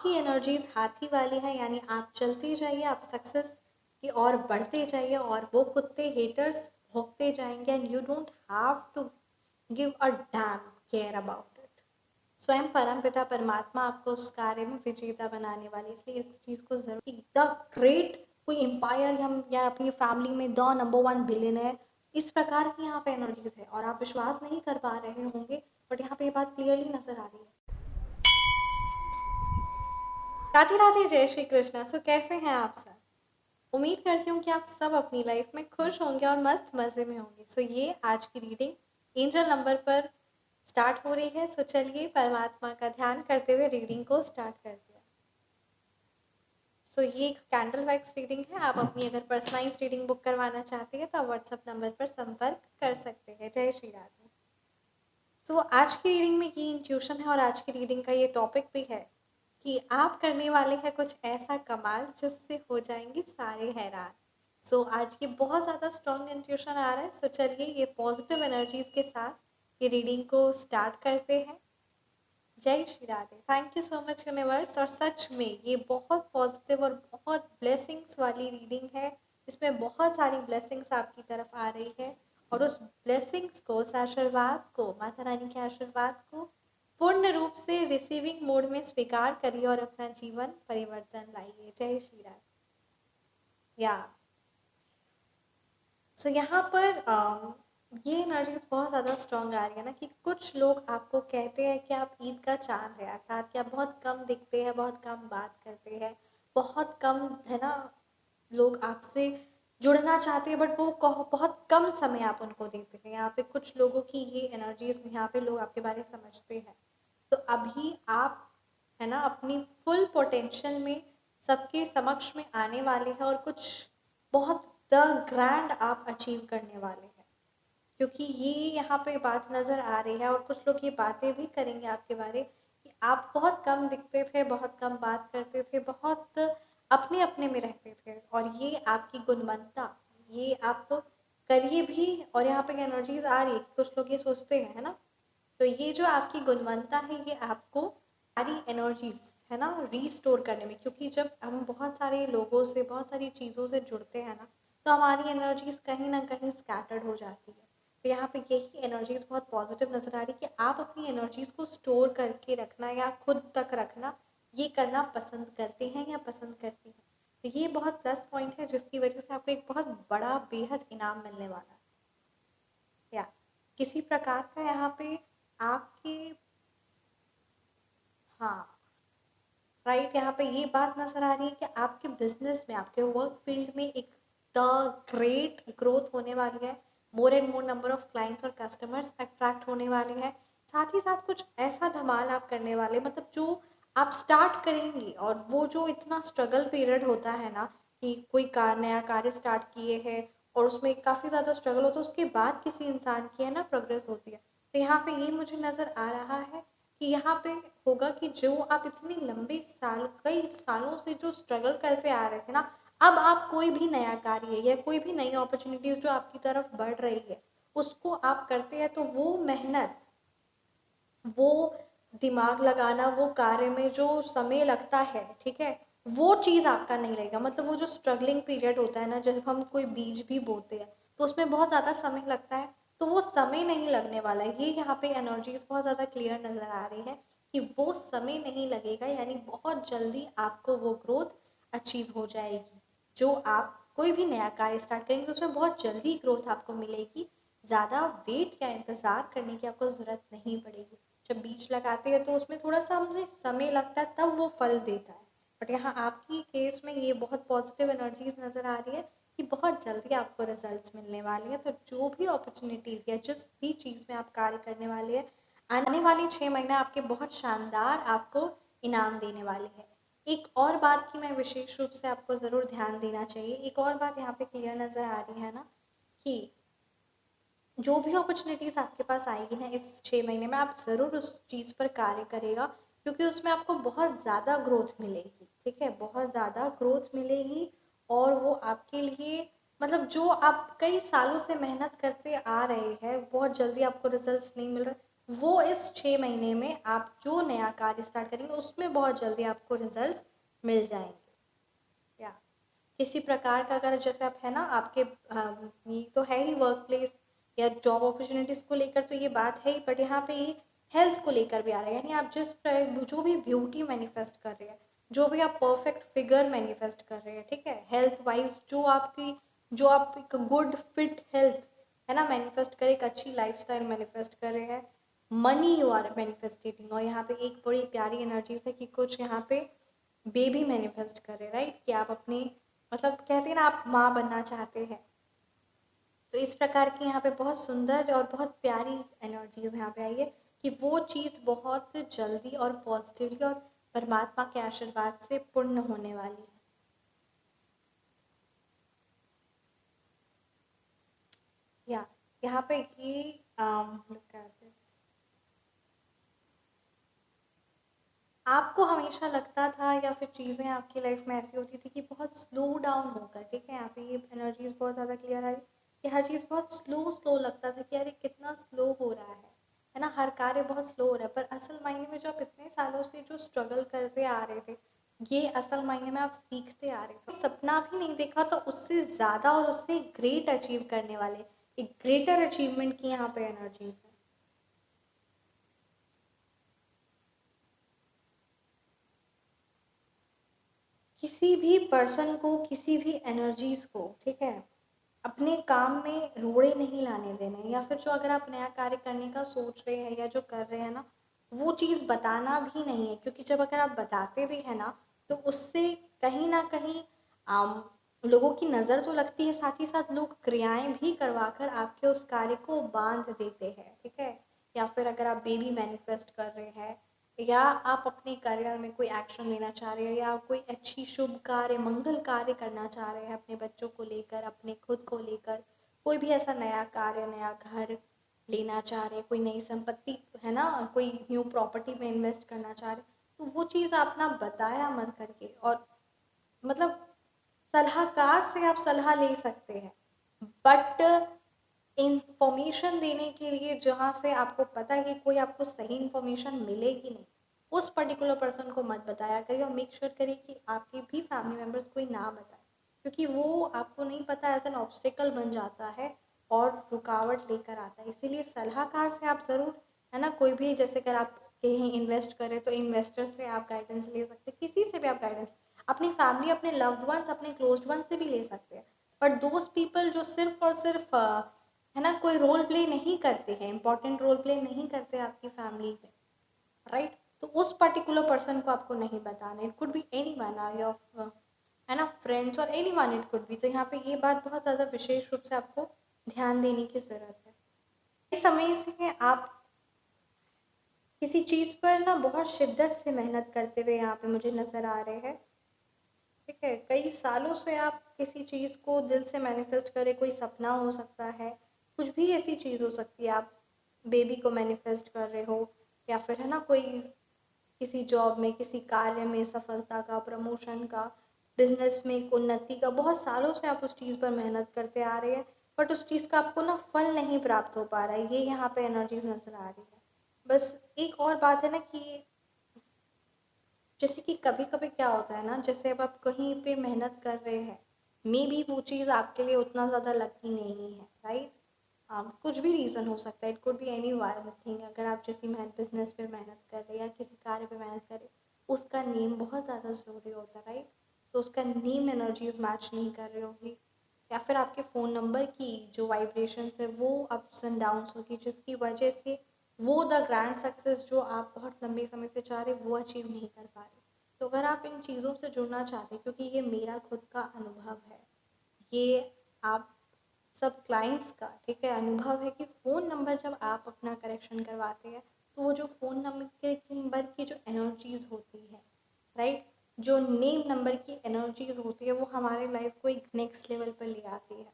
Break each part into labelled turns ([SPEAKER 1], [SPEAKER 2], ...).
[SPEAKER 1] आपकी एनर्जीज हाथी वाली है, यानी आप चलते जाइए, आप सक्सेस की ओर बढ़ते जाइए और वो कुत्ते हेटर्स भोगते जाएंगे and you don't have to give a damn care about it. स्वयं परमपिता परमात्मा आपको उस कार्य में विजेता बनाने वाले, इसलिए इस चीज़ को जरूर द ग्रेट कोई एम्पायर हम या अपनी फैमिली में द नंबर 1 बिलियनर, इस प्रकार की यहाँ पे एनर्जीज है और आप विश्वास नहीं कर पा रहे होंगे, बट यहाँ पे ये बात क्लियरली नजर आ रही है। राधे राधे, जय श्री कृष्णा। सो कैसे हैं आप सब? उम्मीद करती हूँ कि आप सब अपनी लाइफ में खुश होंगे और मस्त मज़े में होंगे। सो ये आज की रीडिंग एंजल नंबर पर स्टार्ट हो रही है। सो चलिए परमात्मा का ध्यान करते हुए रीडिंग को स्टार्ट करते हैं। सो ये एक कैंडल वैक्स रीडिंग है। आप अपनी अगर पर्सनलाइज रीडिंग बुक करवाना चाहते हैं तो आप व्हाट्सएप नंबर पर संपर्क कर सकते हैं। जय श्री राधे। सो आज की रीडिंग में ये इंट्यूशन है और आज की रीडिंग का ये टॉपिक भी है कि आप करने वाले हैं कुछ ऐसा कमाल जिससे हो जाएंगे सारे हैरान। सो आज ये बहुत ज़्यादा स्ट्रॉन्ग इंट्यूशन आ रहा है। सो चलिए ये पॉजिटिव एनर्जीज के साथ ये रीडिंग को स्टार्ट करते हैं। जय Shri Radhe. Thank you so much universe. और सच में ये बहुत पॉजिटिव और बहुत ब्लेसिंग्स वाली रीडिंग है। इसमें बहुत सारी ब्लेसिंग्स आपकी तरफ आ रही है और उस ब्लेसिंग्स को, उस आशीर्वाद को, माता रानी के आशीर्वाद को पूर्ण रूप से रिसीविंग मोड में स्वीकार करिए और अपना जीवन परिवर्तन लाइए। जय श्री राधे। या सो यहाँ पर ये एनर्जीज बहुत ज़्यादा स्ट्रॉन्ग आ रही है ना कि कुछ लोग आपको कहते हैं कि आप ईद का चांद है, अर्थात कि आप बहुत कम दिखते हैं, बहुत कम बात करते हैं, बहुत कम है ना लोग आपसे जुड़ना चाहते हैं, बट वो बहुत कम समय आप उनको देते हैं। यहाँ पे कुछ लोगों की ये एनर्जीज, यहाँ पे लोग आपके बारे में समझते हैं। तो अभी आप है ना अपनी फुल पोटेंशियल में सबके समक्ष में आने वाले हैं और कुछ बहुत द ग्रैंड आप अचीव करने वाले हैं, क्योंकि ये यहाँ पे बात नज़र आ रही है और कुछ लोग ये बातें भी करेंगे आपके बारे कि आप बहुत कम दिखते थे, बहुत कम बात करते थे, बहुत अपने अपने में रहते थे, और ये आपकी गुणवत्ता, ये आप करिए भी। और यहाँ पे एनर्जीज आ रही है कि कुछ लोग ये सोचते हैं, है ना, तो ये जो आपकी गुणवत्ता है ये आपको सारी एनर्जीज है ना रीस्टोर करने में, क्योंकि जब हम बहुत सारे लोगों से, बहुत सारी चीज़ों से जुड़ते हैं ना, तो हमारी एनर्जीज कहीं ना कहीं स्कैटर्ड हो जाती है। तो यहाँ पे यही एनर्जीज बहुत पॉजिटिव नजर आ रही है कि आप अपनी एनर्जीज को स्टोर करके रखना या खुद तक रखना, ये करना पसंद करते हैं या पसंद करती हैं। तो ये बहुत प्लस पॉइंट है जिसकी वजह से आपको एक बहुत बड़ा बेहद इनाम मिलने वाला है, या किसी प्रकार का यहाँ पे आपके, हाँ राइट, यहाँ पे ये बात नजर आ रही है कि आपके बिजनेस में, आपके वर्क फील्ड में एक द ग्रेट ग्रोथ होने वाली है। More and more number of clients और कस्टमर्स अट्रैक्ट होने वाले हैं। साथ ही साथ कुछ ऐसा धमाल आप करने वाले, मतलब जो आप स्टार्ट करेंगे और वो जो इतना स्ट्रगल पीरियड होता है ना कि कोई नया कार्य स्टार्ट किए हैं और उसमें काफ़ी ज़्यादा स्ट्रगल होता है, उसके बाद किसी इंसान की है ना प्रोग्रेस होती है। तो यहाँ पे ये मुझे नज़र आ रहा है कि यहाँ पे होगा कि जो आप इतने लंबे साल, कई सालों से जो स्ट्रगल करते आ रहे थे ना, अब आप कोई भी नया कार्य या कोई भी नई अपॉर्चुनिटीज जो आपकी तरफ बढ़ रही है उसको आप करते हैं, तो वो मेहनत, वो दिमाग लगाना, वो कार्य में जो समय लगता है, ठीक है, वो चीज़ आपका नहीं लगेगा। मतलब वो जो स्ट्रगलिंग पीरियड होता है ना, जब हम कोई बीज भी बोते हैं तो उसमें बहुत ज़्यादा समय लगता है, तो वो समय नहीं लगने वाला है। ये यहाँ पे एनर्जीज बहुत ज़्यादा क्लियर नज़र आ रही है कि वो समय नहीं लगेगा, यानी बहुत जल्दी आपको वो ग्रोथ अचीव हो जाएगी। जो आप कोई भी नया कार्य स्टार्ट करेंगे तो उसमें बहुत जल्दी ग्रोथ आपको मिलेगी। ज़्यादा वेट या इंतज़ार करने की आपको ज़रूरत नहीं पड़ेगी। जब बीज लगाते हैं तो उसमें थोड़ा सा हमें समय लगता है, तब वो फल देता है। बट यहाँ आपकी केस में ये बहुत पॉजिटिव एनर्जीज नज़र आ रही है कि बहुत जल्दी आपको रिजल्ट्स मिलने वाले हैं। तो जो भी अपॉर्चुनिटीज़ या जिस भी चीज़ में आप कार्य करने वाले हैं, आने वाले 6 महीने आपके बहुत शानदार आपको इनाम देने वाले हैं। एक और बात की मैं विशेष रूप से आपको ज़रूर ध्यान देना चाहिए, एक और बात यहाँ पे क्लियर नज़र आ रही है ना कि जो भी अपॉर्चुनिटीज़ आपके पास आएगी ना इस 6 महीने में, आप ज़रूर उस चीज़ पर कार्य करेगा, क्योंकि उसमें आपको बहुत ज़्यादा ग्रोथ मिलेगी। ठीक है, बहुत ज़्यादा ग्रोथ मिलेगी और वो आपके लिए, मतलब जो आप कई सालों से मेहनत करते आ रहे हैं, बहुत जल्दी आपको रिजल्ट्स नहीं मिल रहे, वो इस 6 महीने में आप जो नया कार्य स्टार्ट करेंगे उसमें बहुत जल्दी आपको रिजल्ट्स मिल जाएंगे। या किसी प्रकार का अगर जैसे आप है ना आपके ये तो है ही वर्क प्लेस या जॉब अपॉर्चुनिटीज़ को लेकर तो ये बात है ही, बट यहाँ पे ये हेल्थ को लेकर भी आ रहा है। यानी आप जो भी ब्यूटी मैनिफेस्ट कर रहे हैं, जो भी आप परफेक्ट फिगर मैनिफेस्ट कर रहे हैं, ठीक है, हेल्थ वाइज जो आप एक गुड फिट हेल्थ है ना मैनिफेस्ट करें, एक अच्छी लाइफस्टाइल मैनिफेस्ट कर रहे हैं, मनी यू आर मैनिफेस्टेटिंग। और यहाँ पे एक बड़ी प्यारी एनर्जी है कि कुछ यहाँ पे बेबी मैनिफेस्ट कर रहे हैं, राइट, कि आप अपनी मतलब कहते हैं ना आप माँ बनना चाहते हैं। तो इस प्रकार की यहाँ पे बहुत सुंदर और बहुत प्यारी एनर्जीज यहाँ पे आई है कि वो चीज़ बहुत जल्दी और पॉजिटिवली और परमात्मा के आशीर्वाद से पूर्ण होने वाली है। या यहाँ पे ये look at this. आपको हमेशा लगता था या फिर चीज़ें आपकी लाइफ में ऐसी होती थी कि बहुत स्लो डाउन होकर, ठीक है, यहाँ पे ये एनर्जीज बहुत ज़्यादा क्लियर आई कि हर चीज़ बहुत स्लो स्लो लगता था कि अरे कितना स्लो हो रहा है ना, हर कार्य बहुत स्लो हो रहा है। पर असल मायने में जो आप इतने सालों से जो स्ट्रगल करते आ रहे थे, ये असल मायने में आप सीखते आ रहे थे, सपना भी नहीं देखा तो उससे ज़्यादा और उससे ग्रेट अचीव करने वाले एक ग्रेटर अचीवमेंट की यहाँ पे एनर्जीज है। किसी भी पर्सन को, किसी भी एनर्जीज को, ठीक है, अपने काम में रोड़े नहीं लाने देने, या फिर जो अगर आप नया कार्य करने का सोच रहे हैं या जो कर रहे हैं ना, वो चीज़ बताना भी नहीं है, क्योंकि जब अगर आप बताते भी हैं ना तो उससे कहीं ना कहीं लोगों की नज़र तो लगती है, साथ ही साथ लोग क्रियाएं भी करवा कर आपके उस कार्य को बांध देते हैं, ठीक है। या फिर अगर आप बेबी मैनिफेस्ट कर रहे हैं या आप अपने करियर में कोई एक्शन लेना चाह रहे हैं या कोई अच्छी शुभ कार्य मंगल कार्य करना चाह रहे हैं अपने बच्चों को लेकर, अपने खुद को लेकर, कोई भी ऐसा नया कार्य, नया घर लेना चाह रहे हैं, कोई नई संपत्ति है ना, कोई न्यू प्रॉपर्टी में इन्वेस्ट करना चाह रहे हैं, तो वो चीज़ आप ना बताया मत करके, और मतलब सलाहकार से आप सलाह ले सकते हैं, बट इंफॉर्मेशन देने के लिए जहाँ से आपको पता है कि कोई आपको सही इंफॉर्मेशन मिलेगी नहीं, उस पर्टिकुलर पर्सन को मत बताया करिए। और मेक श्योर करिए कि आपके भी फैमिली मेम्बर्स कोई ना बताए, क्योंकि वो आपको नहीं पता एज एन ऑब्स्टिकल बन जाता है और रुकावट लेकर आता है। इसीलिए सलाहकार से आप ज़रूर है ना, कोई भी, जैसे अगर आप कहीं इन्वेस्ट करें तो इन्वेस्टर से आप गाइडेंस ले सकते हैं, किसी से भी आप गाइडेंस, अपनी फैमिली, अपने लव्ड वंस, अपने क्लोज्ड वंस से भी ले सकते हैं। बट दोज पीपल जो सिर्फ और सिर्फ है ना कोई रोल प्ले नहीं करते हैं, इंपॉर्टेंट रोल प्ले नहीं करते आपकी फैमिली में, राइट, तो उस पर्टिकुलर पर्सन को आपको नहीं बताना। It could be any one your है ना फ्रेंड्स और any one it could be. तो यहाँ पे ये बात बहुत ज़्यादा विशेष रूप से आपको ध्यान देने की ज़रूरत है। इस समय से आप किसी चीज़ पर ना बहुत शिद्दत से मेहनत करते हुए यहाँ पे मुझे नज़र आ रहे हैं, ठीक है, कई सालों से आप किसी चीज़ को दिल से मैनिफेस्ट करें, कोई सपना हो सकता है, कुछ भी ऐसी चीज़ हो सकती है, आप बेबी को मैनिफेस्ट कर रहे हो या फिर है ना कोई किसी जॉब में, किसी कार्य में सफलता का, प्रमोशन का, बिजनेस में एक उन्नति का, बहुत सालों से आप उस चीज़ पर मेहनत करते आ रहे हैं, बट उस चीज़ का आपको ना फल नहीं प्राप्त हो पा रहा है, ये यहाँ पे एनर्जीज नज़र आ रही है। बस एक और बात है ना कि जैसे कि कभी कभी क्या होता है ना, जैसे अब आप कहीं पे मेहनत कर रहे हैं, मे बी वो चीज़ आपके लिए उतना ज़्यादा लगती नहीं है, राइट, कुछ भी रीज़न हो सकता है, it could be any one thing. अगर आप जैसी बिजनेस पे मेहनत कर रहे हैं या किसी कार्य पे मेहनत कर रहे हैं, उसका नेम बहुत ज़्यादा ज़रूरी होता है, राइट, तो उसका नेम एनर्जीज मैच नहीं कर रही होगी, या फिर आपके फ़ोन नंबर की जो वाइब्रेशंस है वो अप्स एंड डाउन्स होगी, जिसकी वजह से वो द ग्रैंड सक्सेस जो आप बहुत लंबे समय से चाह रहे वो अचीव नहीं कर पा रहे। तो अगर आप इन चीज़ों से जुड़ना चाहते हैं, क्योंकि ये मेरा खुद का अनुभव है, ये आप सब क्लाइंट्स का, ठीक है, अनुभव है कि फ़ोन नंबर जब आप अपना करेक्शन करवाते हैं तो वो जो फ़ोन नंबर की जो एनर्जीज़ होती है, राइट, जो नेम नंबर की एनर्जीज़ होती है वो हमारे लाइफ को एक नेक्स्ट लेवल पर ले आती है।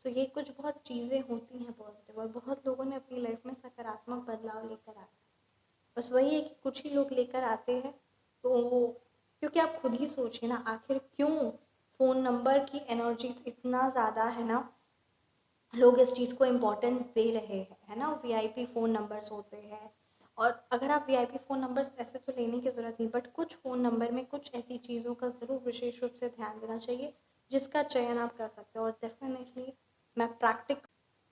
[SPEAKER 1] तो ये कुछ बहुत चीज़ें होती हैं पॉजिटिव, और बहुत लोगों ने अपनी लाइफ में सकारात्मक बदलाव लेकर आए। बस वही है कि कुछ ही लोग लेकर आते हैं, तो वो, क्योंकि आप खुद ही सोचिए ना, आखिर क्यों फ़ोन नंबर की एनर्जी इतना ज़्यादा है ना, लोग इस चीज़ को इम्पोर्टेंस दे रहे हैं, है ना। वीआईपी फ़ोन नंबर्स होते हैं, और अगर आप वीआईपी फ़ोन नंबर्स ऐसे तो लेने की ज़रूरत नहीं, बट कुछ फ़ोन नंबर में कुछ ऐसी चीज़ों का ज़रूर विशेष रूप से ध्यान देना चाहिए जिसका चयन आप कर सकते हो। और डेफिनेटली मैं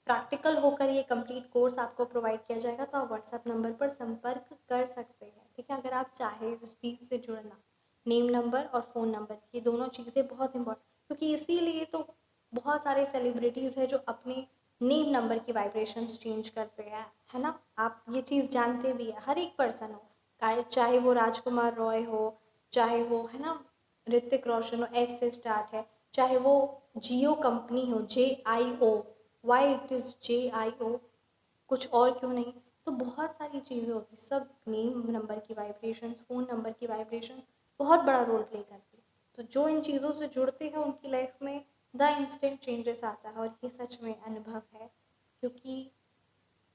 [SPEAKER 1] प्रैक्टिकल होकर ये कंप्लीट कोर्स आपको प्रोवाइड किया जाएगा, तो आप व्हाट्सएप नंबर पर संपर्क कर सकते हैं, ठीक है। अगर आप चाहें उस चीज़ से जुड़ना, नेम नंबर और फ़ोन नंबर, ये दोनों चीज़ें बहुत इंपॉर्टेंट, क्योंकि इसीलिए तो बहुत सारे सेलिब्रिटीज़ हैं जो अपने नेम नंबर की वाइब्रेशंस चेंज करते हैं, है ना। आप ये चीज़ जानते भी है, हर एक पर्सन हो, चाहे वो राजकुमार रॉय हो, चाहे वो, है ना, ऋतिक रोशन हो, एच से स्टार्ट है, चाहे वो जियो कंपनी हो, JIO, why it is JIO, कुछ और क्यों नहीं। तो बहुत सारी चीज़ें होती, सब नेम नंबर की वाइब्रेशंस, फ़ोन नंबर की वाइब्रेशंस बहुत बड़ा रोल प्ले करती है। तो जो इन चीज़ों से जुड़ते हैं उनकी लाइफ में द इंस्टेंट चेंजेस आता है, और ये सच में अनुभव है, क्योंकि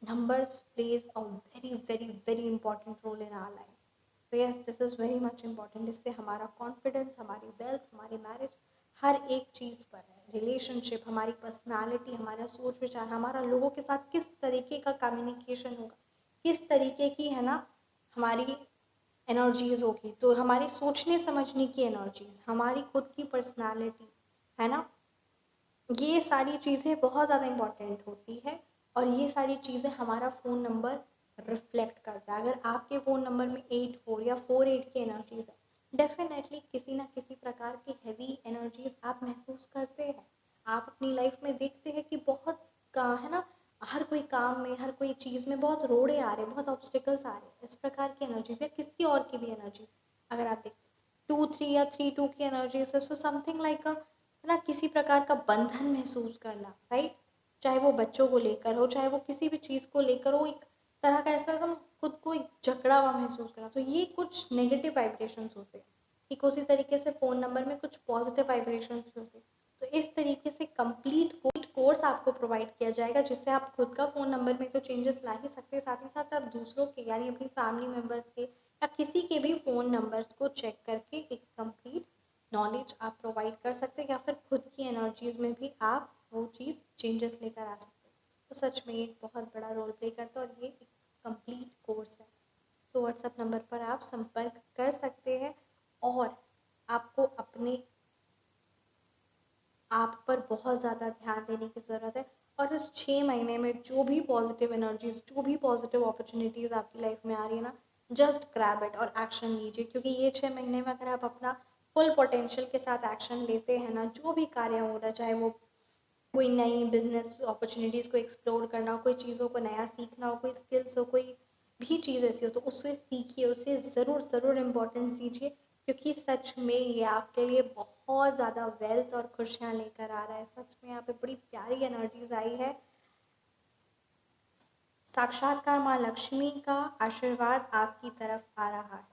[SPEAKER 1] numbers plays a very very very important role in our life. So yes, this is very much important. इससे हमारा कॉन्फिडेंस, हमारी वेल्थ, हमारी मैरिज, हर एक चीज़ पर है, रिलेशनशिप, हमारी पर्सनालिटी, हमारा सोच विचार, हमारा लोगों के साथ किस तरीके का कम्युनिकेशन होगा, किस तरीके की, है ना, हमारी एनर्जीज होगी, तो हमारी सोचने समझने की एनर्जीज, हमारी खुद की पर्सनालिटी, है ना, ये सारी चीज़ें बहुत ज़्यादा इम्पॉर्टेंट होती है। और ये सारी चीज़ें हमारा फ़ोन नंबर रिफ्लेक्ट करता है। अगर आपके फ़ोन नंबर में 84 या 48 की एनर्जीज है, डेफिनेटली किसी ना किसी प्रकार की हैवी एनर्जीज आप महसूस करते हैं। आप अपनी लाइफ में देखते हैं कि बहुत का, है ना, हर कोई काम में, हर कोई चीज़ में बहुत रोड़े आ रहे हैं, बहुत ऑब्स्टिकल्स आ रहे हैं, इस प्रकार की एनर्जीज, या किसी और की भी एनर्जी अगर आप देखते 2-3 या 3-2 की एनर्जीज है, सो समथिंग लाइक अ, है ना, किसी प्रकार का बंधन महसूस करना, राइट। चाहे वो बच्चों को लेकर हो, चाहे वो किसी भी चीज़ को लेकर हो, एक तरह का ऐसा एकदम खुद को एक जकड़ा हुआ महसूस करना, तो ये कुछ नेगेटिव वाइब्रेशंस होते हैं। ठीक उसी तरीके से फ़ोन नंबर में कुछ पॉजिटिव वाइब्रेशंस भी होते हैं। तो इस तरीके से कंप्लीट कोर्स आपको प्रोवाइड किया जाएगा, जिससे आप खुद का फ़ोन नंबर में तो चेंजेस ला ही सकते हैं, साथ ही साथ आप दूसरों के, यानी अपनी फैमिली मेम्बर्स के या किसी के भी फ़ोन नंबर्स को चेक करके एक कंप्लीट नॉलेज आप प्रोवाइड कर सकते हैं, या फिर खुद की एनर्जीज में भी आप वो चीज़ चेंजेस लेकर आ सकते हैं। तो सच में एक बहुत बड़ा रोल प्ले करता है, और ये एक कंप्लीट कोर्स है। सो व्हाट्सएप नंबर पर आप संपर्क कर सकते हैं, और आपको अपने आप पर बहुत ज़्यादा ध्यान देने की ज़रूरत है। और इस 6 महीने में जो भी पॉजिटिव एनर्जीज, जो भी पॉजिटिव अपॉर्चुनिटीज़ आपकी लाइफ में आ रही है ना, जस्ट ग्रैब इट और एक्शन लीजिए, क्योंकि ये 6 महीने में अगर आप अपना फुल पोटेंशियल के साथ एक्शन लेते हैं ना, जो भी कार्य हो रहा है, चाहे वो कोई नई बिजनेस अपॉर्चुनिटीज़ को एक्सप्लोर करना हो, कोई चीज़ों को नया सीखना हो, कोई स्किल्स हो, कोई भी चीज़ ऐसी हो, तो उससे सीखिए, उसे ज़रूर ज़रूर इम्पोर्टेंस दीजिए, क्योंकि सच में ये आपके लिए बहुत ज़्यादा वेल्थ और खुशियाँ लेकर आ रहा है। सच में यहाँ पे बड़ी प्यारी एनर्जीज आई है। साक्षात्कार माँ लक्ष्मी का आशीर्वाद आपकी तरफ आ रहा है।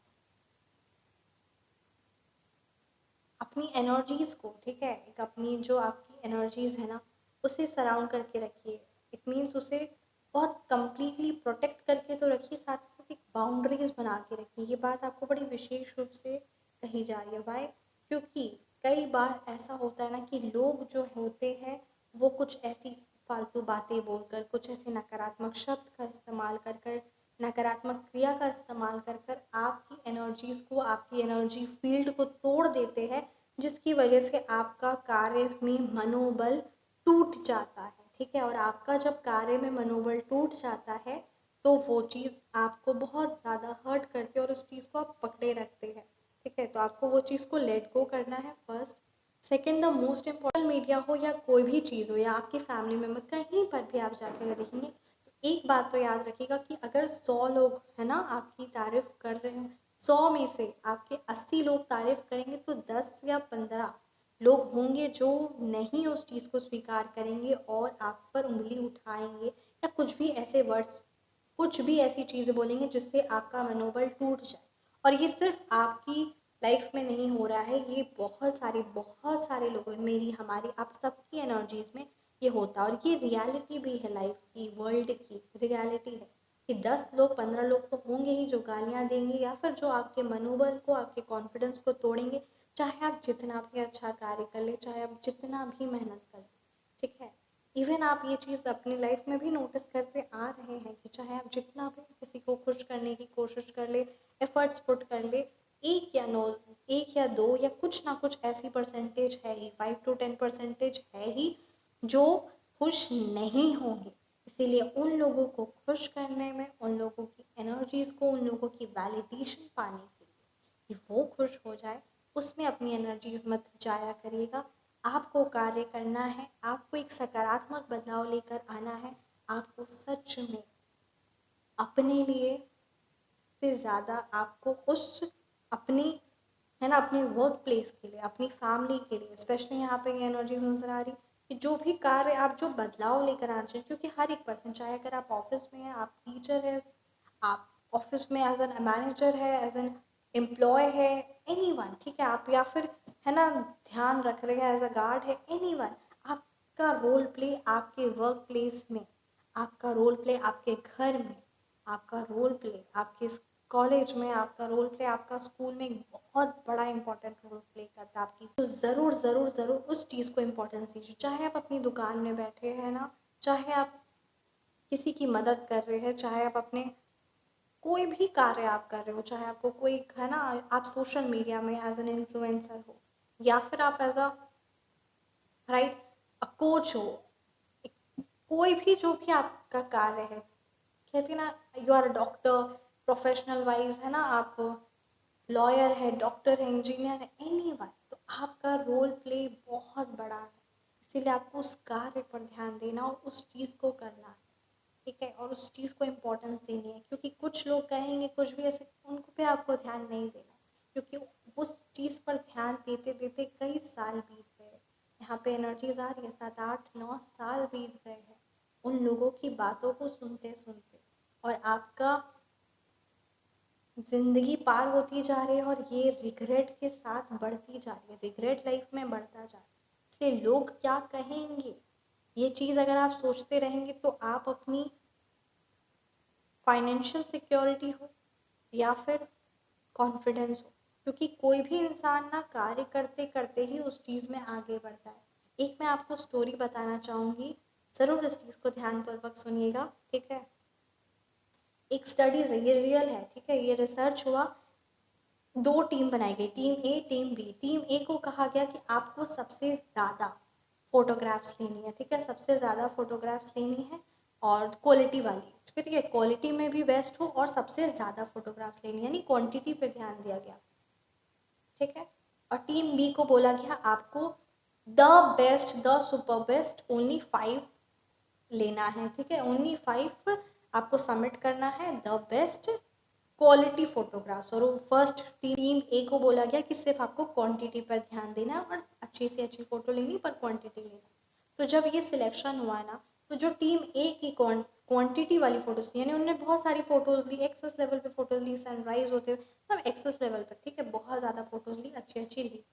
[SPEAKER 1] अपनी एनर्जीज को, ठीक है, एक अपनी जो आपकी एनर्जीज है ना, उसे सराउंड करके रखिए। इट मीन्स उसे बहुत कंप्लीटली प्रोटेक्ट करके तो रखिए, साथ ही साथ एक बाउंड्रीज बना के रखिए। ये बात आपको बड़ी विशेष रूप से कही जा रही है। वाई? क्योंकि कई बार ऐसा होता है ना कि लोग जो होते हैं वो कुछ ऐसी फालतू बातें बोलकर, कुछ ऐसे नकारात्मक शब्द का इस्तेमाल कर कर, नकारात्मक क्रिया का इस्तेमाल कर कर आपकी एनर्जीज को, आपकी एनर्जी फील्ड को तोड़ देते हैं, जिसकी वजह से आपका कार्य में मनोबल टूट जाता है, ठीक है। और आपका जब कार्य में मनोबल टूट जाता है, तो वो चीज़ आपको बहुत ज़्यादा हर्ट करती है, और उस चीज़ को आप पकड़े रखते हैं, ठीक है। तो आपको वो चीज़ को लेट गो करना है first. Second, the most important, media हो या कोई भी चीज़ हो, या आपकी फैमिली मेम्बर, कहीं पर भी आप जाकर देखेंगे, तो एक बात तो याद रखिएगा कि अगर 100 लोग, है ना, आपकी तारीफ कर रहे हो, 100 में से आपके 80 लोग तारीफ करेंगे, तो 10 या 15 लोग होंगे जो नहीं उस चीज़ को स्वीकार करेंगे और आप पर उंगली उठाएंगे, या कुछ भी ऐसे वर्ड्स, कुछ भी ऐसी चीज़ें बोलेंगे जिससे आपका मनोबल टूट जाए। और ये सिर्फ आपकी लाइफ में नहीं हो रहा है, ये बहुत सारे लोगों, मेरी, हमारी, आप सबकी एनर्जीज में ये होता है। और ये रियलिटी भी है, लाइफ की, वर्ल्ड की रियलिटी है कि 10 लोग, 15 लोग तो होंगे ही जो गालियाँ देंगे, या फिर जो आपके मनोबल को, आपके कॉन्फिडेंस को तोड़ेंगे, चाहे आप जितना भी अच्छा कार्य कर ले, चाहे आप जितना भी मेहनत कर ले, ठीक है। इवन आप ये चीज़ अपनी लाइफ में भी नोटिस करते आ रहे हैं कि चाहे आप जितना भी किसी को खुश करने की कोशिश कर ले, एफर्ट्स पुट कर ले, एक या नो एक या दो या कुछ ना कुछ ऐसी परसेंटेज है ही, 5 to 10% है ही जो खुश नहीं होंगे। इसीलिए उन लोगों को खुश करने में, उन लोगों की एनर्जीज को, उन लोगों की वैलिडेशन पाने के लिए कि वो खुश हो जाए, उसमें अपनी एनर्जीज मत जाया करिएगा। आपको कार्य करना है, आपको एक सकारात्मक बदलाव लेकर आना है। आपको सच में अपने लिए से ज़्यादा आपको उस अपनी है ना, अपने वर्क प्लेस के लिए, अपनी फैमिली के लिए, स्पेशली यहाँ पे ये एनर्जीज नजर आ रही कि जो भी कार्य आप जो बदलाव लेकर आना चाहिए, क्योंकि हर एक पर्सन, चाहे अगर आप ऑफिस में हैं, आप टीचर है, आप ऑफिस में एज एन मैनेजर है, एज एन एम्प्लॉय है, एनीवन, ठीक है, आप या फिर है ना ध्यान रख रहे हैं एज अ गार्ड है, एनीवन, आपका रोल प्ले आपके वर्क प्लेस में, आपका रोल प्ले आपके घर में, आपका रोल प्ले आपके कॉलेज में, आपका रोल प्ले आपका स्कूल में एक बहुत बड़ा इंपॉर्टेंट रोल प्ले करता है आपकी। तो ज़रूर ज़रूर ज़रूर उस चीज़ को इम्पोर्टेंस दीजिए। चाहे आप अपनी दुकान में बैठे हैं ना, चाहे आप किसी की मदद कर रहे हैं, चाहे आप अपने कोई भी कार्य आप कर रहे हो, चाहे आपको कोई है ना, आप सोशल मीडिया में एज एन इन्फ्लुएंसर हो, या फिर आप एज अ राइट कोच हो, कोई भी जो भी आपका कार्य है, कहते हैं ना, you are a doctor, professional wise है ना, आप लॉयर है, डॉक्टर है, इंजीनियर है, एनीवन, तो आपका रोल प्ले बहुत बड़ा है। इसीलिए आपको उस कार्य पर ध्यान देना और उस चीज़ को करना है, ठीक है, और उस चीज़ को इम्पोर्टेंस देनी है। क्योंकि कुछ लोग कहेंगे कुछ भी ऐसे, उनको पे आपको ध्यान नहीं देना, क्योंकि उस चीज़ पर ध्यान देते देते कई साल बीत गए। यहाँ पे एनर्जीज आ रही है, 7 8 9 साल बीत गए हैं उन लोगों की बातों को सुनते सुनते, और आपका जिंदगी पार होती जा रही है और ये रिग्रेट के साथ बढ़ती जा रही है, रिग्रेट लाइफ में बढ़ता जा रहा है। इसलिए लोग क्या कहेंगे, ये चीज़ अगर आप सोचते रहेंगे तो आप अपनी फाइनेंशियल सिक्योरिटी हो या फिर कॉन्फिडेंस हो, क्योंकि कोई भी इंसान ना कार्य करते करते ही उस चीज़ में आगे बढ़ता है। एक मैं आपको स्टोरी बताना चाहूँगी, ज़रूर इस चीज़ को ध्यानपूर्वक सुनिएगा, ठीक है। एक स्टडीज है, ये रियल है, ठीक है, ये रिसर्च हुआ, दो टीम बनाई गई, टीम ए टीम बी। टीम ए को कहा गया कि आपको सबसे ज़्यादा फोटोग्राफ्स लेनी है, ठीक है, सबसे ज़्यादा फोटोग्राफ्स लेनी है और क्वालिटी वाली, ठीक है, क्वालिटी में भी बेस्ट हो और सबसे ज़्यादा फोटोग्राफ्स लेनी है, यानी क्वांटिटी पे ध्यान दिया गया, ठीक है। और टीम बी को बोला गया आपको the best, the super best, only 5 लेना है, ठीक है, ओनली 5 आपको सबमिट करना है, द बेस्ट क्वालिटी फोटोग्राफ्स। और फर्स्ट टीम ए को बोला गया कि सिर्फ आपको क्वांटिटी पर ध्यान देना है और अच्छी से अच्छी फोटो लेनी, पर क्वांटिटी लेना। तो जब ये सिलेक्शन हुआ ना, तो जो टीम ए की क्वांटिटी वाली फोटोज थी, यानी उन्होंने बहुत सारी फोटोज ली, एक्सेस लेवल पे फोटोज ली, सनराइज होते हुए सब एक्सेस लेवल पर, ठीक है, बहुत ज़्यादा फोटोज ली, अच्छी अच्छी ली।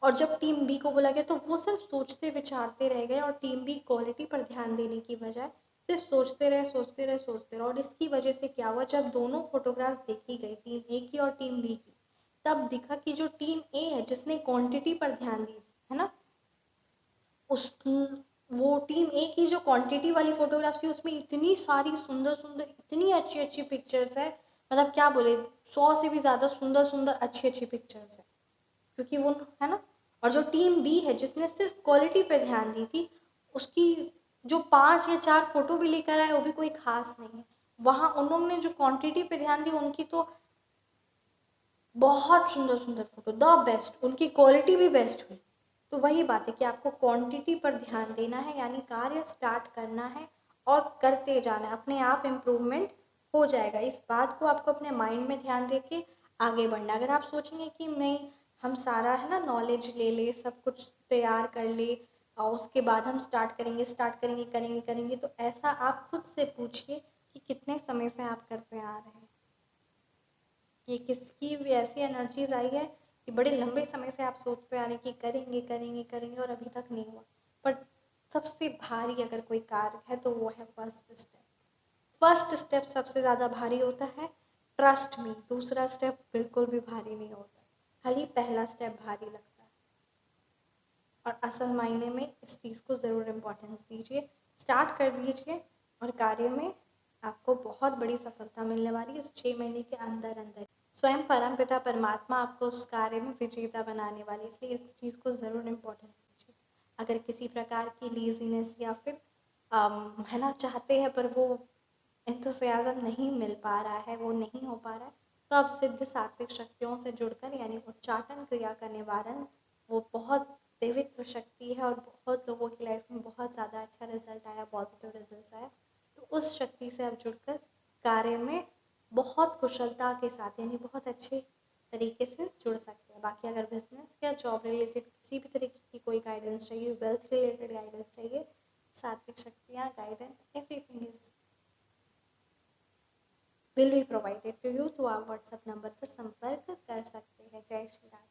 [SPEAKER 1] और जब टीम बी को बोला गया तो वो सिर्फ सोचते विचारते रह गए, और टीम बी क्वालिटी पर ध्यान देने की बजाय सिर्फ सोचते रहे सोचते रहे सोचते रहे। और इसकी वजह से क्या हुआ, जब दोनों फोटोग्राफ्स देखी गई, टीम ए की और टीम बी की, तब दिखा कि जो टीम ए है जिसने क्वांटिटी पर ध्यान दी थी, है ना, उस वो टीम ए की जो क्वांटिटी वाली फोटोग्राफ्स थी उसमें इतनी सारी सुंदर सुंदर, इतनी अच्छी अच्छी पिक्चर्स है, मतलब क्या बोले, 100 से भी ज़्यादा सुंदर सुंदर अच्छी अच्छी पिक्चर्स है, क्योंकि वो है ना। और जो टीम बी है जिसने सिर्फ क्वालिटी पे ध्यान दी थी, उसकी जो 5 या 4 फोटो भी लेकर आए वो भी कोई खास नहीं है। वहाँ उन्होंने जो क्वांटिटी पे ध्यान दी, उनकी तो बहुत सुंदर सुंदर फोटो, द बेस्ट, उनकी क्वालिटी भी बेस्ट हुई। तो वही बात है कि आपको क्वांटिटी पर ध्यान देना है, यानी कार्य स्टार्ट करना है और करते जाना है, अपने आप इम्प्रूवमेंट हो जाएगा। इस बात को आपको अपने माइंड में ध्यान दे के आगे बढ़ना। अगर आप सोचेंगे कि नहीं, हम सारा है ना नॉलेज ले ले, सब कुछ तैयार कर ले और उसके बाद हम स्टार्ट करेंगे करेंगे करेंगे, तो ऐसा आप खुद से पूछिए कि कितने समय से आप करते आ रहे हैं। ये किसकी भी ऐसी एनर्जीज आई है कि बड़े लंबे समय से आप सोचते आ रहे कि करेंगे करेंगे करेंगे और अभी तक नहीं हुआ। पर सबसे भारी अगर कोई कार्य है तो वो है फर्स्ट स्टेप। फर्स्ट स्टेप सबसे ज़्यादा भारी होता है, ट्रस्ट मी। दूसरा स्टेप बिल्कुल भी भारी नहीं होता, खाली पहला स्टेप भारी लगता है। और असल मायने में इस चीज़ को ज़रूर इम्पोर्टेंस दीजिए। स्टार्ट कर दीजिए और कार्य में आपको बहुत बड़ी सफलता मिलने वाली है इस 6 महीने के अंदर अंदर। स्वयं परमपिता परमात्मा आपको उस कार्य में विजेता बनाने वाली है, इसलिए इस चीज़ को ज़रूर इम्पोर्टेंस दीजिए। अगर किसी प्रकार की लेजीनेस या फिर है ना चाहते हैं पर वो एंथुसियाज्म नहीं मिल पा रहा है, वो नहीं हो पा रहा है, तो आप सिद्ध सात्विक शक्तियों से जुड़कर यानी उच्चाटन क्रिया का निवारण, वो बहुत देवित्व शक्ति है और बहुत लोगों की लाइफ में बहुत ज़्यादा अच्छा रिजल्ट आया, पॉजिटिव रिजल्ट आया। तो उस शक्ति से आप जुड़कर कार्य में बहुत कुशलता के साथ यानी बहुत अच्छे तरीके से जुड़ सकते हैं। बाकी अगर बिजनेस या जॉब रिलेटेड किसी भी तरीके की कोई गाइडेंस चाहिए, वेल्थ रिलेटेड गाइडेंस चाहिए, सात्विक शक्तियाँ guidance everything is will be provided to you. तो आप व्हाट्सएप नंबर पर संपर्क कर सकते हैं। जय श्री राम।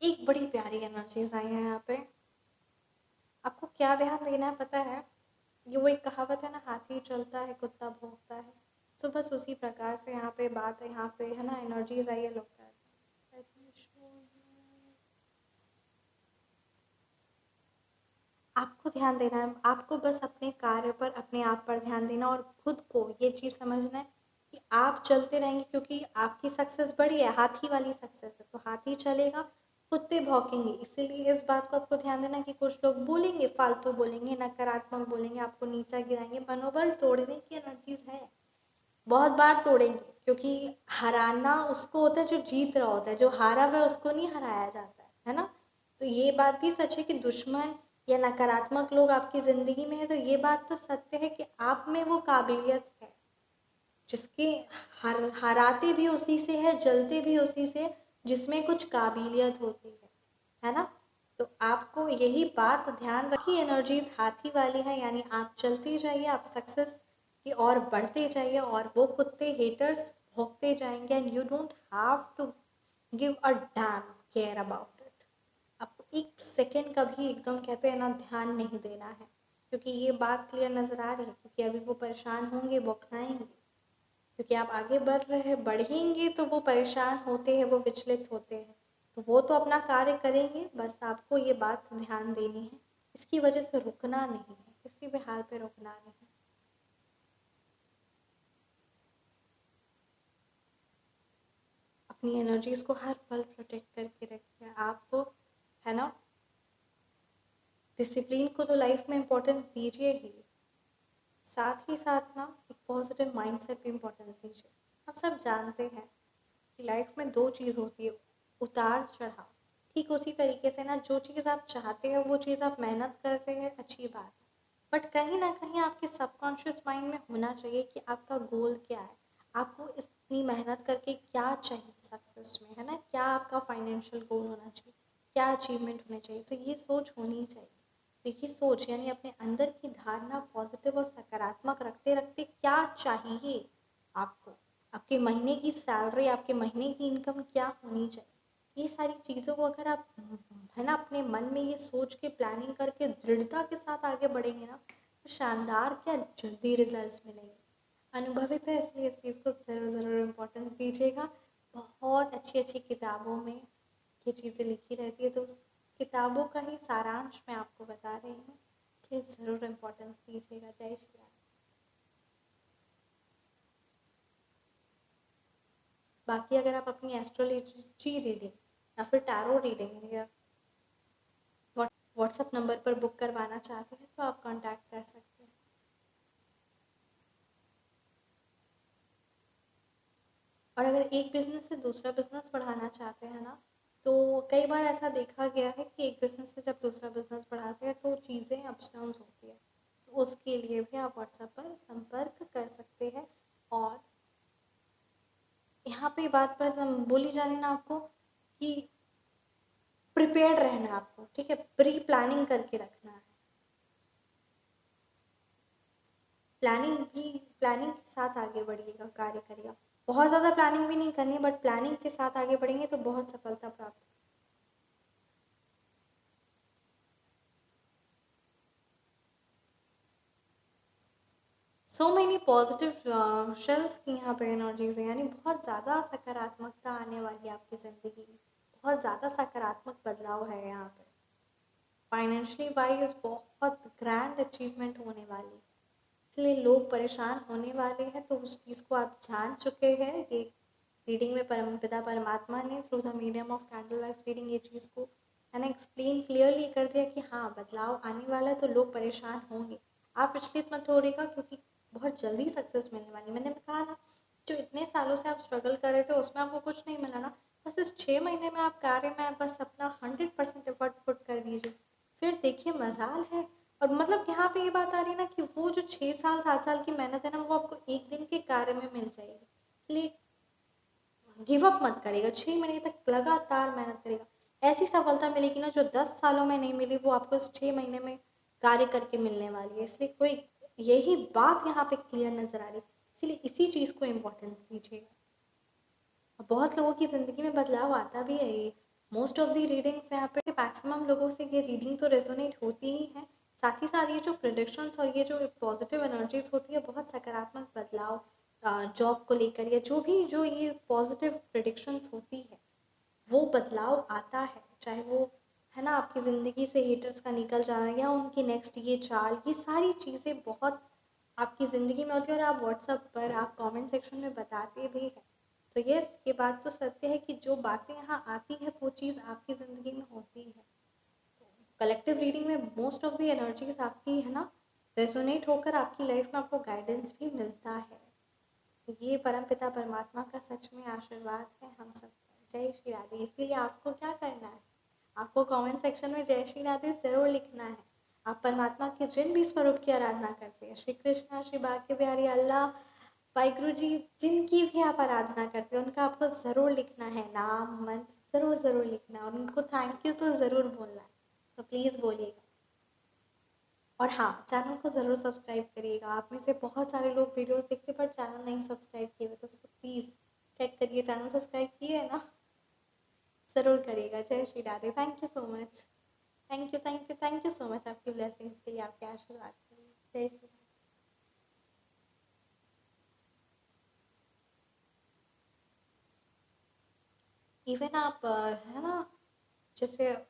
[SPEAKER 1] एक बड़ी प्यारी एनर्जीज आई है यहाँ पे। आपको क्या ध्यान देना है पता है? ये वो एक कहावत है ना, हाथी चलता है कुत्ता भौंकता है। सो बस उसी प्रकार से यहाँ पे बात है, यहाँ पे है ना एनर्जीज आई है। लोग आपको ध्यान देना है, आपको बस अपने कार्य पर अपने आप पर ध्यान देना और खुद को ये चीज़ समझना है कि आप चलते रहेंगे क्योंकि आपकी सक्सेस बड़ी है, हाथी वाली सक्सेस है। तो हाथी चलेगा, कुत्ते भौंकेंगे। इसीलिए इस बात को आपको ध्यान देना कि कुछ लोग बोलेंगे, फालतू बोलेंगे, नकारात्मक बोलेंगे, आपको नीचा गिराएंगे, मनोबल तोड़ने की एनर्जीज है, बहुत बार तोड़ेंगे। क्योंकि हराना उसको होता है जो जीत रहा होता है, जो हारा हुआ है उसको नहीं हराया जाता है ना। तो ये बात भी सच है कि दुश्मन या नकारात्मक लोग आपकी ज़िंदगी में है, तो ये बात तो सत्य है कि आप में वो काबिलियत है जिसके हराते भी उसी से है, जलते भी उसी से, जिसमें कुछ काबिलियत होती है ना। तो आपको यही बात ध्यान रखिए, एनर्जीज हाथी वाली है, यानी आप चलते जाइए, आप सक्सेस की ओर बढ़ते जाइए और वो कुत्ते हेटर्स भोंकते जाएंगे and you don't have to give a damn care about it. आपको एक सेकेंड का भी एकदम कहते हैं ना ध्यान नहीं देना है, क्योंकि ये बात क्लियर नज़र आ रही है। क्योंकि अभी वो परेशान होंगे, बौखलाएंगे, क्योंकि आप आगे बढ़ रहे हैं, बढ़ेंगे तो वो परेशान होते हैं, वो विचलित होते हैं। तो वो तो अपना कार्य करेंगे, बस आपको ये बात ध्यान देनी है। इसकी वजह से रुकना नहीं है, किसी भी हाल पे रुकना नहीं है। अपनी एनर्जीज को हर पल प्रोटेक्ट करके रखिए। आपको है ना, डिसिप्लिन को तो लाइफ में इम्पोर्टेंस दीजिए ही, साथ ही साथ ना एक पॉजिटिव माइंडसेट भी इम्पोर्टेंस दीजिए। आप सब जानते हैं कि लाइफ में दो चीज़ होती है, उतार चढ़ाव। ठीक उसी तरीके से ना, जो चीज़ आप चाहते हैं वो चीज़ आप मेहनत करते हैं, अच्छी बात है, बट कहीं ना कहीं आपके सबकॉन्शियस माइंड में होना चाहिए कि आपका गोल क्या है, आपको इतनी मेहनत करके क्या चाहिए सक्सेस में, है ना। क्या आपका फाइनेंशियल गोल होना चाहिए, क्या अचीवमेंट होने चाहिए, तो ये सोच होनी चाहिए। तो ये सोच यानी अपने अंदर की धारणा पॉजिटिव और सकारात्मक रखते रखते क्या चाहिए आपको, आपके महीने की सैलरी, आपके महीने की इनकम क्या होनी चाहिए, ये सारी चीज़ों को अगर आप है ना अपने मन में ये सोच के प्लानिंग करके दृढ़ता के साथ आगे बढ़ेंगे ना, तो शानदार क्या जल्दी रिजल्ट्स मिलेंगे। अनुभवित है, इसलिए इस चीज़ को ज़रूर ज़रूर इम्पोर्टेंस दीजिएगा। बहुत अच्छी अच्छी किताबों में ये चीज़ें लिखी रहती है, तो उस किताबों का ही सारांश मैं आपको बता रही हूँ, इसलिए ज़रूर इम्पोर्टेंस दीजिएगा। जय श्री राम। बाकी अगर आप अपनी एस्ट्रोलॉजी रीडिंग या फिर टैरो रीडिंग या व्हाट्सएप नंबर पर बुक करवाना चाहते हैं तो आप कांटेक्ट कर सकते हैं। और अगर एक बिजनेस से दूसरा बिजनेस बढ़ाना चाहते हैं ना, तो कई बार ऐसा देखा गया है कि एक बिजनेस से जब दूसरा बिजनेस बढ़ाते हैं तो चीज़ें अप्स डाउन्स होती है, तो उसके लिए भी आप व्हाट्सएप पर संपर्क कर सकते हैं। और यहाँ पे बात पर बोली जा रही ना आपको कि प्रिपेयर्ड रहना है आपको, ठीक है, प्री प्लानिंग करके रखना है। प्लानिंग के साथ आगे बढ़िएगा, कार्य करिएगा। बहुत ज़्यादा प्लानिंग भी नहीं करनी, बट प्लानिंग के साथ आगे बढ़ेंगे तो बहुत सफलता प्राप्त। सो मैनी पॉजिटिव शेल्स की यहाँ पे एनर्जीज है, यानी बहुत ज़्यादा सकारात्मकता आने वाली है आपकी ज़िंदगी में, बहुत ज़्यादा सकारात्मक बदलाव है यहाँ पे। फाइनेंशियली वाइज बहुत ग्रैंड अचीवमेंट होने वाली है, इसलिए लोग परेशान होने वाले हैं, तो उस चीज़ को आप जान चुके हैं। ये रीडिंग में परमपिता परमात्मा ने through the medium of candle wise reading ये चीज़ को है ना एक्सप्लेन क्लियरली कर दिया कि हाँ बदलाव आने वाला है, तो लोग परेशान होंगे। आप विचलित मत होइएगा, क्योंकि बहुत जल्दी सक्सेस मिलने वाली। मैंने कहा ना, जो इतने सालों से आप स्ट्रगल कर रहे थे उसमें आपको कुछ नहीं मिला ना, बस इस 6 महीने में आप कार्य में बस अपना 100% एफर्ट पुट कर दीजिए, फिर देखिए मजाल है। और मतलब यहाँ पे ये बात आ रही है ना कि वो जो 6 साल 7 साल की मेहनत है ना, वो आपको एक दिन के कार्य में मिल जाएगी। इसलिए गिव अप मत करेगा, 6 महीने तक लगातार मेहनत करेगा, ऐसी सफलता मिलेगी ना जो 10 सालों में नहीं मिली, वो आपको इस 6 महीने में कार्य करके मिलने वाली है। इसलिए कोई यही बात यहाँ पे क्लियर नजर आ रही है, इसलिए इसी चीज़ को इम्पोर्टेंस दीजिएगा। बहुत लोगों की ज़िंदगी में बदलाव आता भी है। ये मोस्ट ऑफ दी रीडिंग्स यहाँ पे मैक्सिमम लोगों से ये रीडिंग तो रेजोनेट होती ही है, साथ ही साथ ये जो प्रेडिक्शंस और ये जो पॉजिटिव एनर्जीज होती है, बहुत सकारात्मक बदलाव जॉब को लेकर या जो भी जो ये पॉजिटिव प्रेडिक्शंस होती है, वो बदलाव आता है। चाहे वो है ना आपकी ज़िंदगी से हेटर्स का निकल जाना या उनकी नेक्स्ट ये चाल, ये सारी चीज़ें बहुत आपकी ज़िंदगी में होती है और आप व्हाट्सएप पर आप कमेंट सेक्शन में बताते भी हैं। तो यस, ये बात तो सत्य है कि जो बातें यहाँ आती है वो चीज़ आपकी ज़िंदगी में होती है। कलेक्टिव रीडिंग में मोस्ट ऑफ द एनर्जीज आपकी है ना रेजोनेट होकर आपकी लाइफ में आपको गाइडेंस भी मिलता है। ये परमपिता परमात्मा का सच में आशीर्वाद है हम सब पर। जय श्री राधे। इसलिए आपको क्या करना है, आपको कमेंट सेक्शन में जय श्री राधे ज़रूर लिखना है। आप परमात्मा के जिन भी स्वरूप की आराधना करते हैं, श्री कृष्णा, श्री बाके बिहारी, अल्लाह, वाहिगुरु जी, जिनकी भी आप आराधना करते हैं, उनका आपको ज़रूर लिखना है, नाम मंत्र ज़रूर ज़रूर लिखना है, और उनको थैंक यू तो ज़रूर बोलना है। तो प्लीज़ बोलिएगा। और हाँ, चैनल को ज़रूर सब्सक्राइब करिएगा। आप में से बहुत सारे लोग वीडियोस देखते पर चैनल नहीं सब्सक्राइब किए हुए, तो प्लीज़ चेक करिए, चैनल सब्सक्राइब किए है ना, ज़रूर करिएगा। जय Shri Radhe. Thank you so much. Thank you thank you thank you so much आपकी ब्लेसिंग्स के लिए, आपके आशीर्वाद के लिए। जय श्री राधे। इवन आप है ना, जैसे आप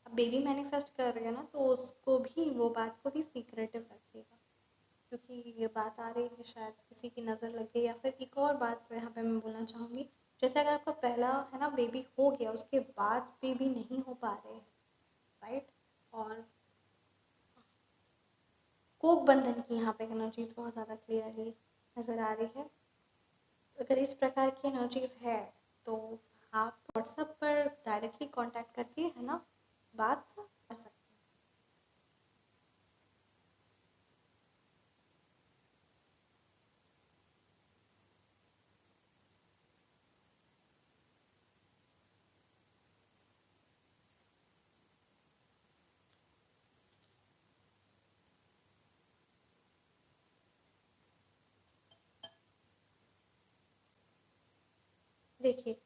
[SPEAKER 1] बेबी मैनिफेस्ट कर रहे हैं ना, तो उसको भी, वो बात को भी सीक्रेटिव रखिएगा, क्योंकि ये बात आ रही है शायद किसी की नज़र लगे। या फिर एक और बात यहाँ पे मैं बोलना चाहूँगी, जैसे अगर आपका पहला है ना बेबी हो गया, उसके बाद बेबी नहीं हो पा रहे हैं, राइट, और कोक बंधन की यहाँ पे एनर्जीज बहुत ज़्यादा क्लियरली नज़र आ रही है। तो अगर इस प्रकार की एनर्जीज है, तो आप व्हाट्सएप पर डायरेक्टली कांटेक्ट करके है ना बात कर सकते हैं। देखिए,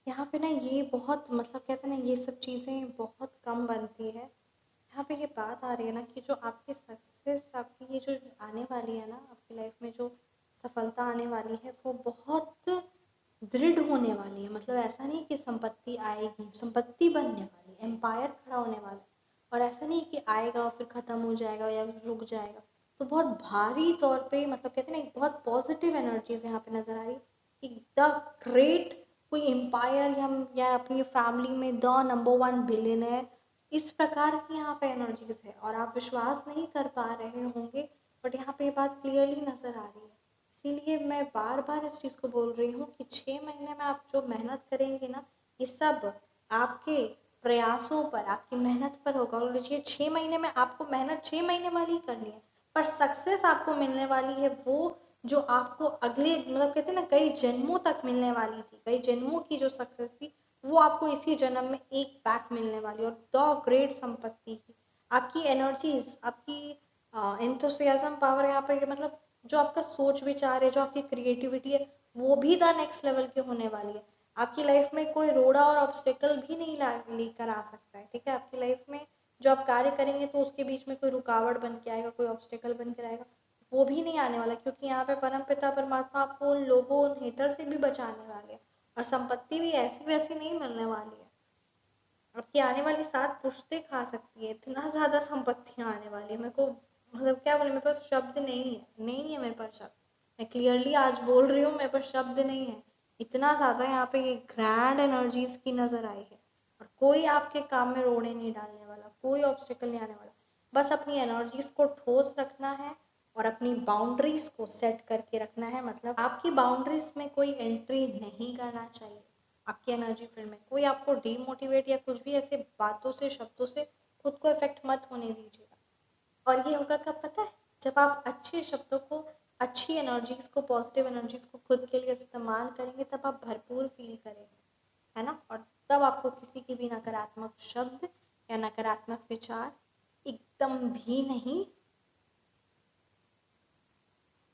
[SPEAKER 1] यहाँ पे ना ये बहुत मतलब कहते हैं ना, ये सब चीज़ें बहुत कम बनती है। यहाँ पे ये बात आ रही है ना कि जो आपकी सक्सेस, आपकी ये जो आने वाली है ना आपकी लाइफ में, जो सफलता आने वाली है, वो बहुत दृढ़ होने वाली है। मतलब ऐसा नहीं कि संपत्ति आएगी, संपत्ति बनने वाली, एम्पायर खड़ा होने वाला है। और ऐसा नहीं कि आएगा और फिर ख़त्म हो जाएगा या रुक जाएगा। तो बहुत भारी तौर पे मतलब कहते हैं ना, एक बहुत पॉजिटिव एनर्जीज यहाँ पे नज़र आ रही कि द ग्रेट कोई एम्पायर या अपनी फैमिली में द नंबर 1 बिलियनर, इस प्रकार की यहाँ पे एनर्जीज है। और आप विश्वास नहीं कर पा रहे होंगे, बट यहाँ पे ये बात क्लियरली नज़र आ रही है। इसीलिए मैं बार बार इस चीज़ को बोल रही हूँ कि 6 महीने में आप जो मेहनत करेंगे ना, ये सब आपके प्रयासों पर, आपकी मेहनत पर होगा। और ये 6 महीने में आपको मेहनत 6 महीने वाली ही करनी है, पर सक्सेस आपको मिलने वाली है वो जो आपको अगले मतलब कहते हैं ना कई जन्मों तक मिलने वाली थी, कई जन्मों की जो सक्सेस थी, वो आपको इसी जन्म में एक बैक मिलने वाली। और द ग्रेट संपत्ति की आपकी एनर्जीज, आपकी एंथुसियाज्म पावर यहाँ पे मतलब जो आपका सोच विचार है, जो आपकी क्रिएटिविटी है, वो भी द नेक्स्ट लेवल की होने वाली है। आपकी लाइफ में कोई रोड़ा और ऑब्स्टेकल भी नहीं लेकर आ सकता है, ठीक है। आपकी लाइफ में जो आप कार्य करेंगे तो उसके बीच में कोई रुकावट बन के आएगा, कोई ऑब्स्टेकल बन के आएगा, वो भी नहीं आने वाला, क्योंकि यहाँ पे परम पिता परमात्मा आपको उन लोगों, उन हेटर से भी बचाने वाले हैं। और संपत्ति भी ऐसी वैसी नहीं मिलने वाली है। आपकी आने वाली 7 पुश्तें खा सकती है, इतना ज़्यादा संपत्तियाँ आने वाली है। मेरे को मतलब क्या बोले, मेरे पास शब्द नहीं है मेरे पास शब्द। मैं क्लियरली आज बोल रही हूँ, मेरे पास शब्द नहीं है। इतना ज़्यादा यहाँ पे ये ग्रैंड एनर्जीज की नज़र आई है। और कोई आपके काम में रोड़े नहीं डालने वाला, कोई ऑब्स्टिकल नहीं आने वाला। बस अपनी एनर्जीज को ठोस रखना है और अपनी बाउंड्रीज को सेट करके रखना है। मतलब आपकी बाउंड्रीज में कोई एंट्री नहीं करना चाहिए। आपकी एनर्जी फील्ड में कोई आपको डीमोटिवेट या कुछ भी ऐसे बातों से, शब्दों से खुद को इफेक्ट मत होने दीजिएगा। और ये होगा कब पता है? जब आप अच्छे शब्दों को, अच्छी एनर्जीज को, पॉजिटिव एनर्जीज को खुद के लिए इस्तेमाल करेंगे, तब आप भरपूर फील करेंगे, है ना। और तब आपको किसी की भी नकारात्मक शब्द या नकारात्मक विचार एकदम भी नहीं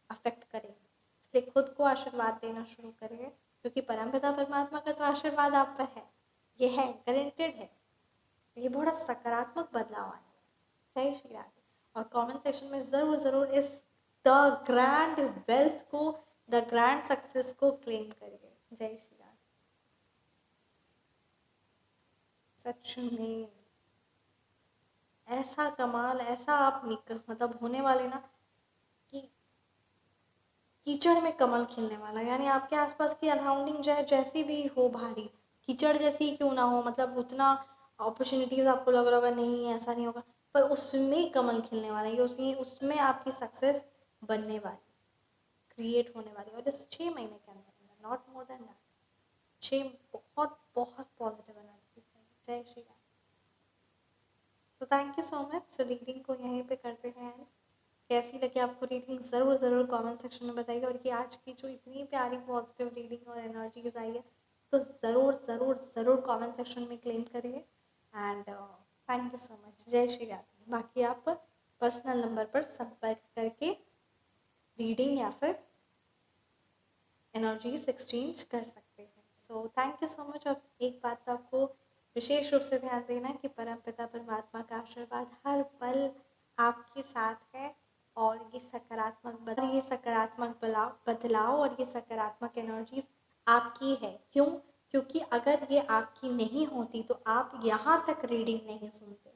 [SPEAKER 1] अफेक्ट करेंगे। इसलिए खुद को आशीर्वाद देना शुरू करेंगे, क्योंकि परमपिता परमात्मा का तो आशीर्वाद आप पर है, ये है, गारंटेड है। ये बड़ा सकारात्मक बदलाव आने वाला है। जय श्री राधे। और कमेंट सेक्शन में ज़रूर ज़रूर इस द ग्रैंड वेल्थ को, द ग्रैंड सक्सेस को क्लेम करिए। जय श्री राधे। सच में ऐसा कमाल, ऐसा आप मतलब होने वाले ना कि कीचड़ में कमल खिलने वाला। यानी आपके आसपास की अराउंडिंग चाहे जैसी भी हो, भारी कीचड़ जैसी ही क्यों ना हो, मतलब उतना अपॉर्चुनिटीज़ आपको लग रहा होगा नहीं ऐसा नहीं होगा, पर उसमें कमल खिलने वाला है, ये उसमें आपकी सक्सेस बनने वाली, क्रिएट होने वाली। और इस 6 महीने के अंदर, नॉट मोर देन दैट, 6 बहुत बहुत पॉजिटिव एनर्जी। जय श्री राम। तो thank you so much. Reading को यहीं पे करते हैं। कैसी लगी आपको रीडिंग ज़रूर ज़रूर कमेंट सेक्शन में बताइए। और कि आज की जो इतनी प्यारी पॉजिटिव रीडिंग और एनर्जीज आई है, तो ज़रूर ज़रूर ज़रूर कमेंट सेक्शन में क्लेम करिए। And thank you so much. जय श्री राधे। बाकी आप पर्सनल नंबर पर संपर्क करके रीडिंग या फिर एनर्जीज एक्सचेंज कर सकते हैं। So thank you so much. और एक बात तो आपको विशेष रूप से ध्यान देना कि परमपिता परमात्मा का आशीर्वाद हर पल आपके साथ है। और ये सकारात्मक बदलाव और ये सकारात्मक एनर्जीज आपकी है। क्यों? क्योंकि अगर ये आपकी नहीं होती तो आप यहाँ तक रीडिंग नहीं सुनते।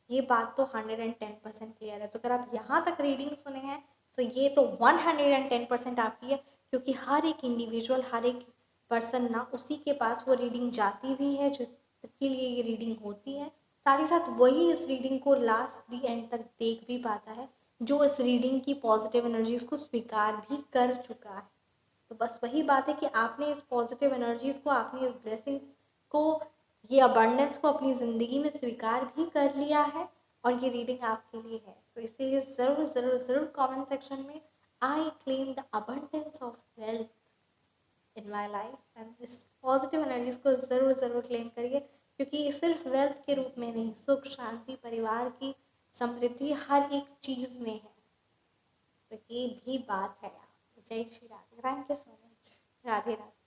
[SPEAKER 1] ये बात तो 110% क्लियर है। तो अगर आप यहाँ तक रीडिंग सुने हैं, तो ये तो 110% आपकी है। क्योंकि हर एक इंडिविजुअल, हर एक पर्सन ना, उसी के पास वो रीडिंग जाती भी है जिसके लिए ये रीडिंग होती है। साथ ही साथ वही इस रीडिंग को लास्ट दी एंड तक देख भी पाता है, जो इस रीडिंग की पॉजिटिव एनर्जीज को स्वीकार भी कर चुका है। तो बस वही बात है कि आपने इस पॉजिटिव एनर्जीज को, आपने इस ब्लेसिंग्स को, ये अबंडेंस को अपनी ज़िंदगी में स्वीकार भी कर लिया है। और ये रीडिंग आपके लिए है। तो इसीलिए ज़रूर ज़रूर ज़रूर कमेंट सेक्शन में I claim the abundance of wealth in my life, and इस पॉजिटिव एनर्जीज को ज़रूर ज़रूर क्लेम करिए। क्योंकि सिर्फ वेल्थ के रूप में नहीं, सुख, शांति, परिवार की समृद्धि हर एक चीज़ में है। तो ये भी बात है। जय Shri Radhe. Thank you so much. Radhe Radhe.